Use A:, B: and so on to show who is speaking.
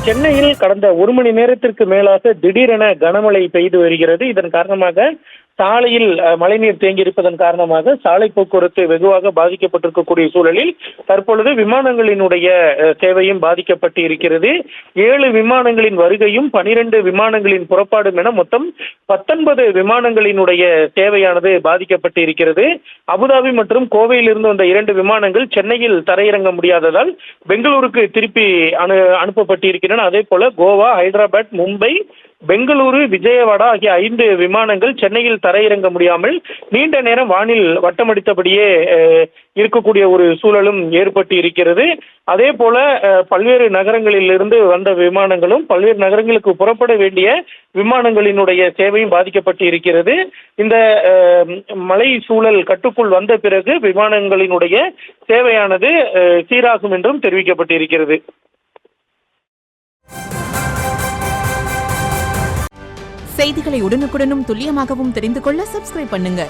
A: சென்னையில் கடந்த 1 மணி நேரத்திற்கு மேலாக திடீரென கனமழை பெய்து வருகிறது. இதன் காரணமாக சாலையில் மழைநீர் தேங்கியிருப்பதன் காரணமாக சாலை போக்குவரத்து வெகுவாக பாதிக்கப்பட்டிருக்கக்கூடிய சூழலில் தற்பொழுது விமானங்களினுடைய சேவையும் பாதிக்கப்பட்டு இருக்கிறது. 7 விமானங்களின் வருகையும் 12 விமானங்களின் புறப்பாடும் என மொத்தம் 19 விமானங்களினுடைய சேவையானது பாதிக்கப்பட்டு இருக்கிறது. அபுதாபி மற்றும் கோவையிலிருந்து வந்த 2 விமானங்கள் சென்னையில் தரையிறங்க முடியாததால் பெங்களூருக்கு திருப்பி அனுப்பப்பட்டிருக்கின்றன. அதே போல கோவா, ஹைதராபாத், மும்பை, பெங்களூரு, விஜயவாடா ஆகிய 5 விமானங்கள் சென்னையில் தரையிறங்க முடியாமல் நீண்ட நேரம் வானில் வட்டமடித்தபடியே இருக்கக்கூடிய ஒரு சூழலும் ஏற்பட்டு இருக்கிறது. அதே போல பல்வேறு நகரங்களிலிருந்து வந்த விமானங்களும் பல்வேறு நகரங்களுக்கு புறப்பட வேண்டிய விமானங்களினுடைய சேவையும் பாதிக்கப்பட்டு இருக்கிறது. இந்த மழை சூழல் கட்டுக்குள் வந்த பிறகு விமானங்களினுடைய சேவையானது சீராகும் என்றும் தெரிவிக்கப்பட்டிருக்கிறது.
B: செய்திகளை உடனுக்குடனும் துல்லியமாகவும் தெரிந்து கொள்ள சப்ஸ்கிரைப் பண்ணுங்க.